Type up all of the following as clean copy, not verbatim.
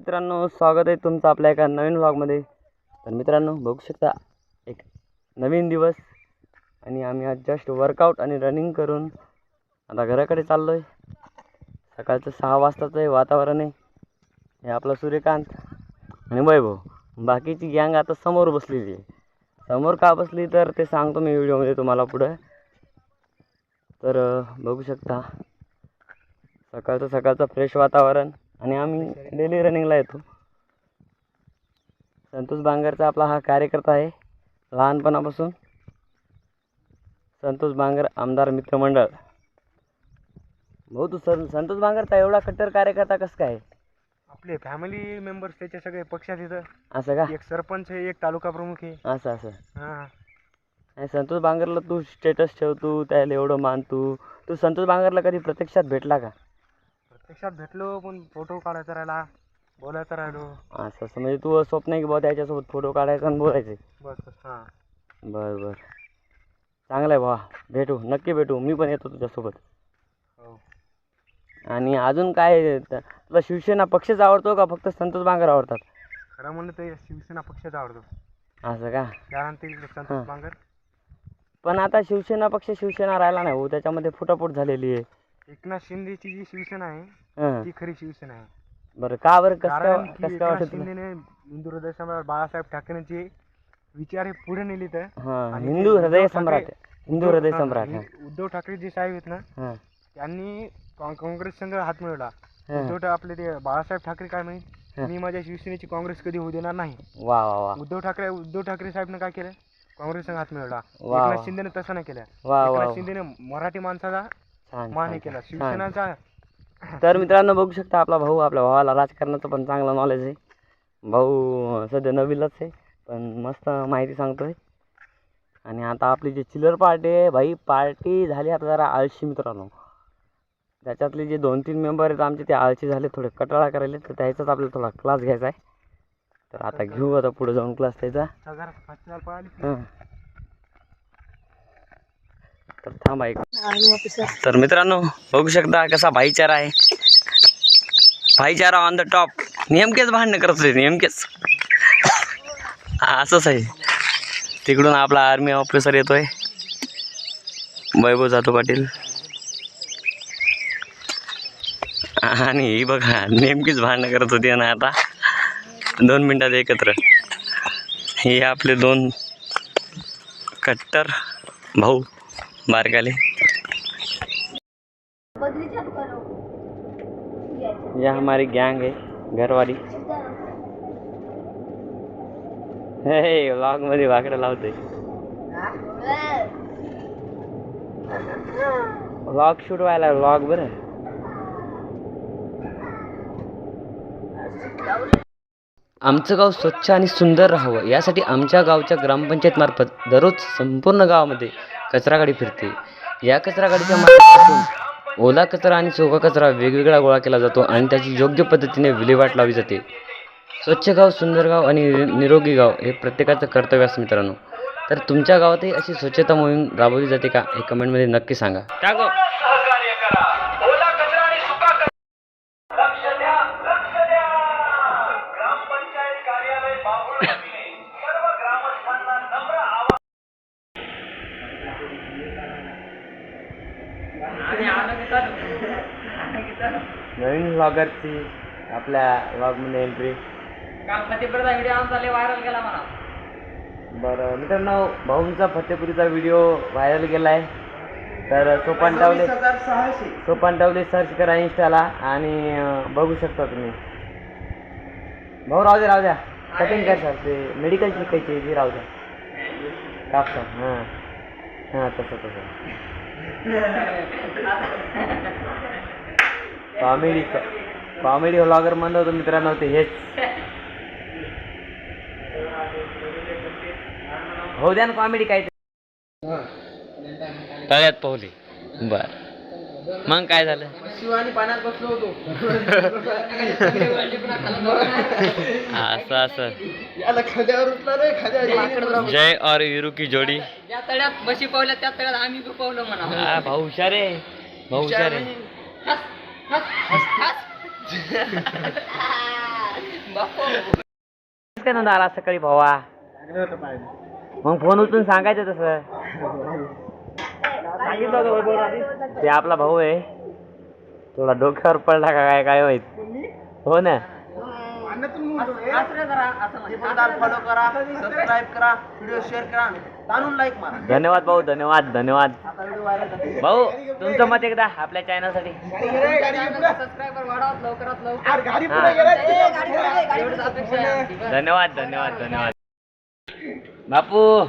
मित्रांनो, स्वागत आहे तुमचं आपल्या एका नवीन व्लॉगमध्ये. तर मित्रांनो, बघू शकता एक नवीन दिवस आणि आम्ही आज जस्ट वर्कआउट आणि रनिंग करून आता घराकडे चाललो आहे. सकाळचं 6 वाजताचं आहे वातावरण आहे. हे आपलं सूर्यकांत आणि वैभव, बाकीची गँग आता समोर बसलेली आहे. समोर का बसली तर ते सांगतो मी व्हिडिओमध्ये तुम्हाला पुढं. तर बघू शकता सकाळचं फ्रेश वातावरण आणि आम्ही डेली रनिंगला येतो. संतोष बांगरचा आपला हा कार्यकर्ता आहे लहानपणापासून. संतोष बांगर आमदार मित्रमंडळ. भाऊ, तू संतोष बांगरचा एवढा कट्टर कार्यकर्ता कसं काय? आपले फॅमिली मेंबर्स त्याचे सगळे पक्षात इथं. असं का? एक सरपंच आहे, एक तालुका प्रमुख आहे. असं हां, आणि संतोष बांगरला तू स्टेटस ठेवतो, त्याला एवढं मानतो. तू संतोष बांगरला कधी प्रत्यक्षात भेटला का? प्रत्यक्षात भेटलो, पण फोटो काढायचा राहिला, बोलायचं राहिलो. असं म्हणजे तू स्वप्न आहे की बाबा त्याच्यासोबत फोटो काढायचा आणि बोलायचे? बस. हां, बरं चांगलं आहे भावा, भेटू, नक्की भेटू. मी पण येतो तुझ्यासोबत. हो. आणि अजून काय, तुला शिवसेना पक्षच आवडतो का फक्त संतोष बांगर आवडतात? खरं म्हणलं तर शिवसेना पक्षाचा आवडतो. असं का? त्यानंतर इकडे संतोष बांगर. पण आता शिवसेना राहिला नाही हो, त्याच्यामध्ये फुटाफूट झालेली आहे. एकनाथ शिंदेची जी शिवसेना आहे हं. ती खरी शिवसेना आहे. बरं, का बरं? कारण की कसं काय एकनाथ वाटतं तुला? शिंदेने हिंदू हृदय सम्राट बाळासाहेब ठाकरेंचे विचार हे पुढे नेले तर. हां, आणि हिंदू ते हृदय उद्धव सम्राट. ठाकरे- हिंदू हृदय हां, सम्राट. उद्धव ठाकरे जे साहेब आहेत ना, हां त्यांनी काँग्रेस संघ हात मिळवला. हां. आपले ते बाळासाहेब ठाकरे काय हं. म्हणे, मी माझ्या शिवसेनेची काँग्रेस कधी होऊ देणार नाही. वा वा वा उद्धव ठाकरे साहेबनं काय केलं, काँग्रेस संघ हात मिळवला. वा. एकनाथ शिंदेने तसं नाही केलं. वा वा एकनाथ वा. शिंदेने मराठी माणसाचा छान मान छान हे केला, छान. शिवसेनाचा. तर मित्रांनो, बघू शकता आपला भाऊ, आपल्या भावाला राजकारणाचं पण चांगलं नॉलेज आहे. भाऊ सध्या नवीलाच आहे, पण मस्त माहिती सांगतोय. आणि आता आपली जी चिल्लर पार्टी आहे भाई, पार्टी झाली आता जरा आळशी मित्रांनो. त्याच्यातले जे 2-3 मेंबर आहेत आमचे ते आळशी झाले, थोडे कटाळा करायले. तर त्याचाच आपल्याला थोडा क्लास घ्यायचा आहे. तर आता घेऊ, आता पुढे जाऊन क्लास त्याचा. हां, तर थांबा एक. तर मित्रांनो, बघू शकता कसा भाईचारा आहे. भाईचारा ऑन द टॉप. नेमकेच भांडणं करत होते, नेमकेच. असंच आहे. तिकडून आपला आर्मी ऑफिसर येतोय, वैभव जातो पाटील. आणि ही बघा, नेमकीच भांडणं करत होती ना आता 2 मिनिटात एकत्र. हे आपले 2 कट्टर भाऊ बारकाले. यह हमारी गैंग है, घरवाली. हे व्लॉग मध्ये वाकडं लावते. व्लॉग शूट व्हायला, व्लॉग. बरं, आमचं गाव स्वच्छ आणि सुंदर राहावं यासाठी आमच्या गावच्या ग्रामपंचायतमार्फत दररोज संपूर्ण गावामध्ये कचरा गाडी फिरते. या कचरा गाडीच्या माध्यमातून ओला कचरा आणि सुका कचरा वेगवेगळा गोळा केला जातो आणि त्याची योग्य पद्धतीने विल्हेवाट लावली जाते. स्वच्छ गाव, सुंदर गाव आणि निरोगी गाव हे प्रत्येकाचं कर्तव्य असतं मित्रांनो. तर तुमच्या गावातही अशी स्वच्छता मोहीम राबवली जाते का, हे कमेंटमध्ये नक्की सांगा. नवीन व्लॉगरची आपल्या व्लॉगमध्ये एंट्री. बरं मित्रांनो, भाऊंचा फतेपुरीचा व्हिडिओ व्हायरल गेला आहे. तर सोपान टावले सर्च करा इंस्टाला आणि बघू शकता तुम्ही. भाऊ राहू द्या, कटिंग करतात ते मेडिकल शिकायची जी, राहू द्या कापसा. हां तसं कॉमेडी व्लॉगर म्हणलं होतं मित्रांनो, ते हेच. हो द्या ना कॉमेडी काय तळ्यात पावली. बरं, मग काय झालं? शिवानी पाण्यात बसलो होतो. असं याला खाद्यावर उठला रे, खाद्यावर. जय और वीरू की जोडी. ज्या तळ्यात म्हशी पावल्या त्या तळ्यात आम्ही बी पावलं म्हणा. भाऊ हुशार आहे, भाऊ हुशार आहे. काय नव्हतं आला सकाळी भावा. लागलं होतं पाहिजे. मग फोन उचलून सांगायचं तसं. सांगितलं होतं वैभव आधी. ते आपला भाऊ आहे, थोडा डोक्यावर पडला का काय काय माहित. हो ना. फॉलो करा, सबस्क्राईब करा, व्हिडिओ शेअर करा, ताणून लाईक मारा. धन्यवाद भाऊ, धन्यवाद धन्यवाद भाऊ. तुमचं मत एकदा आपल्या चॅनल साठी. सबस्क्रायबर वाढवत लवकरात लवकर. गाडी हा. पुढे गेला. एवढीच अपेक्षा आहे आमची. धन्यवाद धन्यवाद धन्यवाद बापू.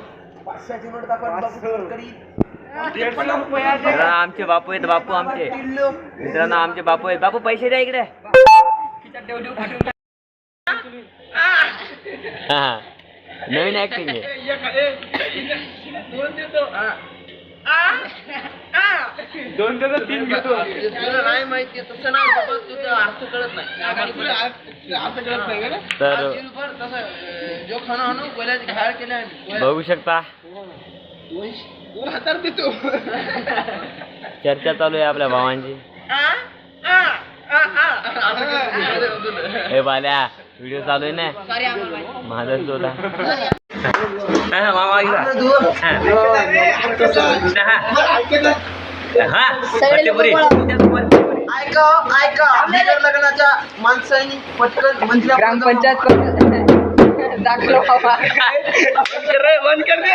मित्रांनो, आमचे बापू आहेत, बापू आमचे मित्रांनो, आमचे बापू आहेत. बापू पैसे द्या इकडे. हा, नवीन ऍक्टिंग आहे. दोन देतो, तीन घेतो. तुला नाही माहिती तसं नाही बाबा, तुझं अर्थ कळत नाही. तर तसं जो खाणं आणू पहिल्याच घाळ केल्या बघू शकता, 2,000 देतो. चर्चा चालू आहे आपल्या भावांची. हे बाल्या, व्हिडिओ चालू आहे ना माझा शोधा. मामा इकडं. हा, पट्टेपुरी. ऐका लग्नाच्या माणसांनी पटकन मंदिरात ग्रामपंचायत दाखलो बाबा. बंद कर दे.